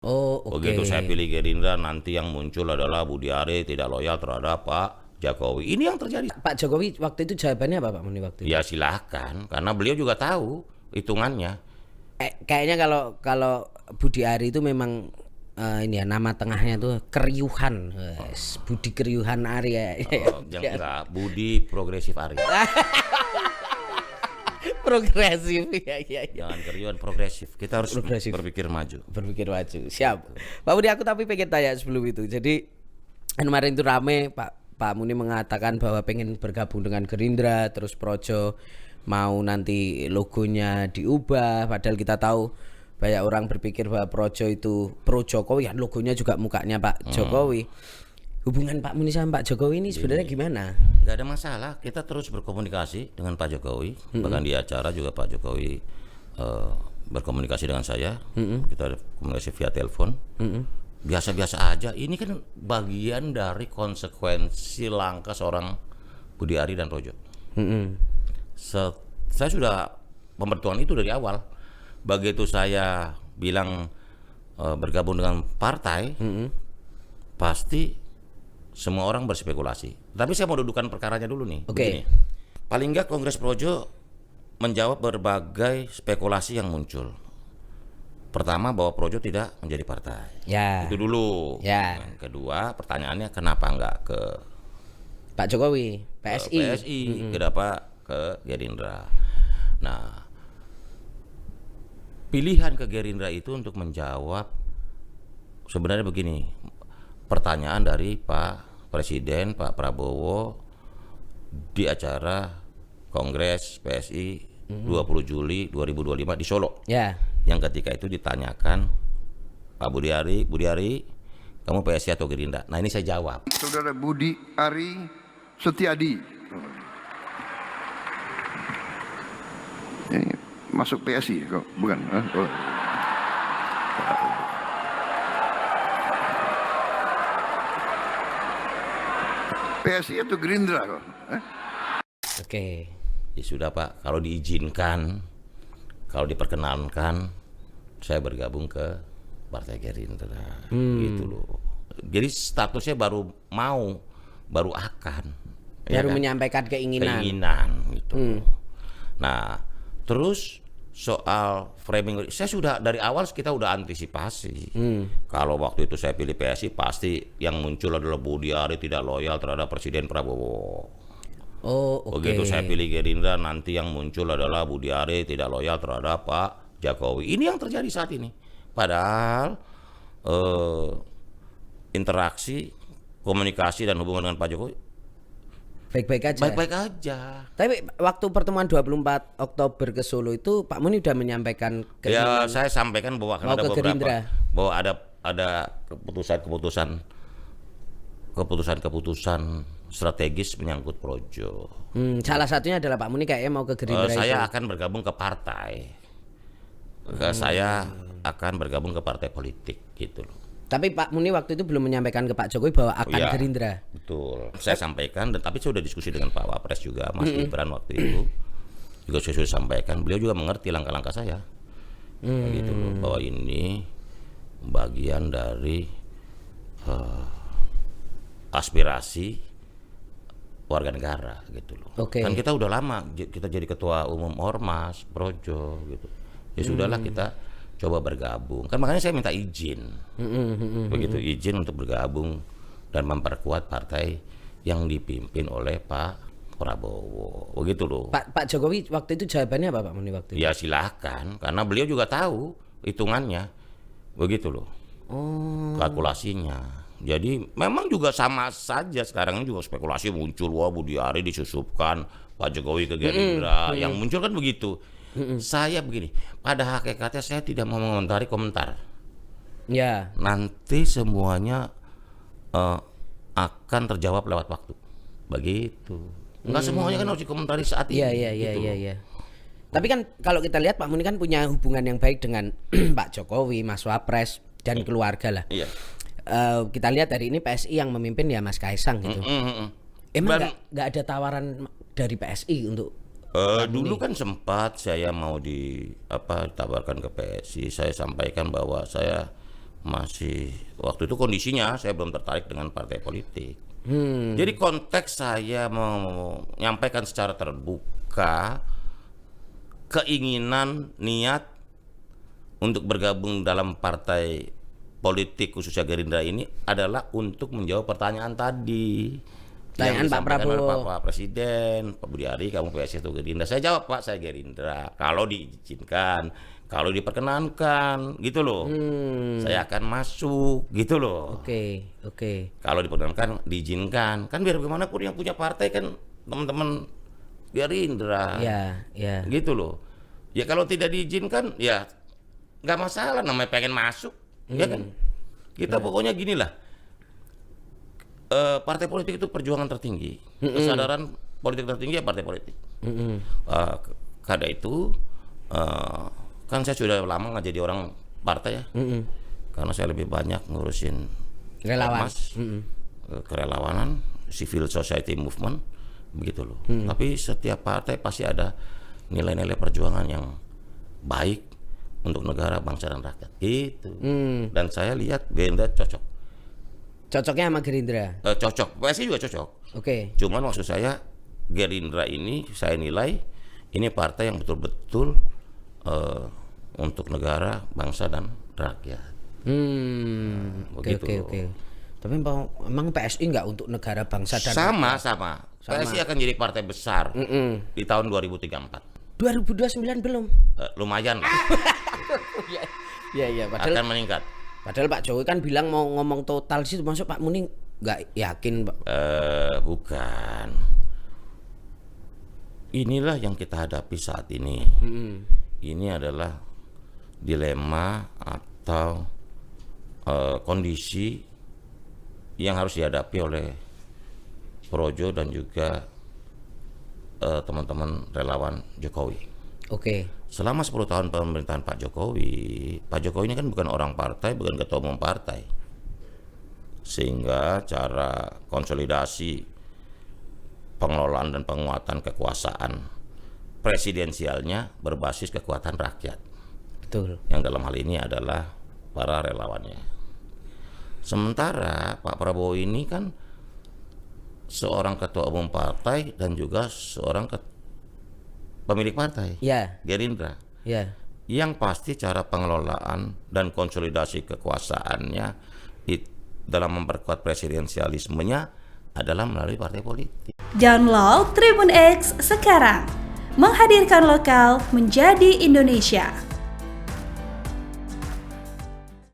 Oh, Begitu saya oke. pilih Gerindra, nanti yang muncul adalah Budi Ari tidak loyal terhadap Pak Jokowi. Ini yang terjadi. Pak Jokowi waktu itu jawabannya apa Pak Muni waktu itu? Ya silahkan, karena beliau juga tahu hitungannya. Kayaknya kalau kalau Budi Ari itu memang ini ya nama tengahnya tuh Keriuhan. Budi Keriuhan Ari ya. Yang enggak, Budi Progresif Ari. Progresif ya, ya, ya. Jangan keriuhan, progresif. Kita harus Progresif. berpikir maju. Berpikir maju. Siap. Pak Budi, aku tapi pengen tanya sebelum itu. Jadi kemarin itu rame Pak Muni mengatakan bahwa pengen bergabung dengan Gerindra, terus Projo mau nanti logonya diubah, padahal kita tahu banyak orang berpikir bahwa Projo itu pro Jokowi, ya logonya juga mukanya Pak Jokowi. Hubungan Pak Muni sama Pak Jokowi ini sebenarnya gimana? Gak ada masalah, kita terus berkomunikasi dengan Pak Jokowi. Bahkan di acara juga Pak Jokowi berkomunikasi dengan saya. Kita komunikasi via telepon. Biasa-biasa aja. Ini kan bagian dari konsekuensi langkah seorang Budi Ari dan Projo. Saya sudah pemberitahuan itu dari awal. Begitu saya bilang bergabung dengan partai, pasti semua orang berspekulasi. Tapi saya mau dudukan perkaranya dulu nih. Oke. Begini. Paling nggak Kongres Projo menjawab berbagai spekulasi yang muncul. Pertama, bahwa Projo tidak menjadi partai. Ya. Itu dulu. Ya. Yang kedua, pertanyaannya kenapa nggak ke Pak Jokowi, PSI. PSI, kenapa ke Gerindra? Nah, pilihan ke Gerindra itu untuk menjawab sebenarnya begini. Pertanyaan dari Pak Presiden, Pak Prabowo di acara Kongres PSI 20 Juli 2025 di Solo. Ya. Yang ketika itu ditanyakan, Pak Budi Ari, kamu PSI atau Gerindra? Nah ini saya jawab. Saudara Budi Ari Setiadi. Ini masuk PSI kok, bukan? Oh. PSI atau Gerindra kok? Oke. Ya sudah Pak, kalau diizinkan, kalau diperkenankan, saya bergabung ke Partai Gerindra. Gitu loh. Jadi statusnya baru akan. Baru kan? menyampaikan keinginan. Gitu. Nah, terus soal framing, saya sudah dari awal kita udah antisipasi. Kalau waktu itu saya pilih PSI, pasti yang muncul adalah Budi Ari tidak loyal terhadap Presiden Prabowo. Oh, oke. Begitu saya pilih Gerindra, nanti yang muncul adalah Budi Ari tidak loyal terhadap Pak Jokowi. Ini yang terjadi saat ini. Padahal interaksi, komunikasi dan hubungan dengan Pak Jokowi Baik-baik aja. baik-baik aja. Tapi waktu pertemuan 24 Oktober ke Solo itu Pak Muni udah menyampaikan Ya keinginan saya sampaikan bahwa akan mau ada ke Gerindra. bahwa ada keputusan strategis menyangkut Projo. Salah satunya adalah Pak Muni kayaknya mau ke Gerindra Saya itu. akan bergabung ke partai. Saya akan bergabung ke partai politik gitu loh. Tapi Pak Muni waktu itu belum menyampaikan ke Pak Jokowi bahwa akan Iya, Gerindra. Betul. Saya sampaikan, dan tapi saya sudah diskusi dengan Pak Wapres juga, Mas Gibran waktu itu. Juga saya sudah sampaikan, beliau juga mengerti langkah-langkah saya. Gitu loh, bahwa ini bagian dari aspirasi warga negara gitu loh. Oke. Kan kita udah lama kita jadi ketua umum Ormas, Projo gitu. Ya sudahlah kita coba bergabung. Kan makanya saya minta izin. Begitu izin untuk bergabung dan memperkuat partai yang dipimpin oleh Pak Prabowo. Begitu loh. Pak Jokowi waktu itu jawabannya apa Pak Muni waktu itu? Ya silahkan, karena beliau juga tahu hitungannya. Begitu loh. Kalkulasinya. Jadi memang juga sama saja sekarang ini juga spekulasi muncul, wah Budi Ari disusupkan Pak Jokowi ke Gerindra. Yang muncul kan begitu. Saya begini, pada hakikatnya saya tidak mau mengomentari komentar. Ya. Nanti semuanya akan terjawab lewat waktu. Begitu. Enggak semuanya kan harus dikomentari saat ini. Iya, gitu loh. iya. Tapi kan kalau kita lihat Pak Muni kan punya hubungan yang baik dengan Pak Jokowi, Mas Wapres dan keluarga lah. Iya. Kita lihat hari ini PSI yang memimpin ya Mas Kaisang gitu. Emang nggak ada tawaran dari PSI untuk dulu kan sempat saya mau ditawarkan ke PSI. Saya sampaikan bahwa saya masih waktu itu kondisinya saya belum tertarik dengan partai politik. Jadi konteks saya menyampaikan secara terbuka keinginan, niat untuk bergabung dalam partai politik khususnya Gerindra ini adalah untuk menjawab pertanyaan tadi. Pertanyaan Pak Prabowo. Oleh Pak Presiden, Pak Budi Ari, kamu PSI atau Gerindra? Saya jawab, Pak, saya Gerindra. Kalau diizinkan, kalau diperkenankan, gitu loh. Saya akan masuk, gitu loh. Oke. Kalau diperkenankan, diizinkan. Kan biar bagaimanapun yang punya partai kan teman-teman Gerindra. Ya. Gitu loh. Ya kalau tidak diizinkan, ya nggak masalah. Namanya pengen masuk, ya kan. Kita pokoknya gini lah. Partai politik itu perjuangan tertinggi. Kesadaran politik tertinggi ya partai politik. Karena itu kan saya sudah lama nggak jadi orang partai ya. Karena saya lebih banyak ngurusin Relawan. Kerelawanan, civil society movement, begitu loh. Tapi setiap partai pasti ada nilai-nilai perjuangan yang baik untuk negara, bangsa dan rakyat. Itu. Dan saya lihat Gerindra cocok. Cocoknya sama Gerindra. Cocok. PSI juga cocok. Oke. Cuman maksud saya Gerindra ini saya nilai ini partai yang betul-betul untuk negara, bangsa dan rakyat. Oke. Tapi emang PSI nggak untuk negara, bangsa dan Sama. Sama. PSI akan jadi partai besar di tahun 2034. 2029 belum. Lumayan lah. Iya. Akan meningkat. Padahal Pak Jokowi kan bilang mau ngomong total sih, masuk Pak Muni nggak yakin, Pak. Bukan. Inilah yang kita hadapi saat ini. Ini adalah dilema atau kondisi yang harus dihadapi oleh Projo dan juga teman-teman relawan Jokowi. Oke. Selama 10 tahun pemerintahan Pak Jokowi ini kan bukan orang partai, bukan ketua umum partai. Sehingga cara konsolidasi pengelolaan dan penguatan kekuasaan presidensialnya berbasis kekuatan rakyat. Betul. Yang dalam hal ini adalah para relawannya. Sementara Pak Prabowo ini kan seorang ketua umum partai dan juga seorang pemilik partai, Gerindra. Ya. Yang pasti cara pengelolaan dan konsolidasi kekuasaannya dalam memperkuat presidensialismenya adalah melalui partai politik. Download Tribun X sekarang, menghadirkan lokal menjadi Indonesia.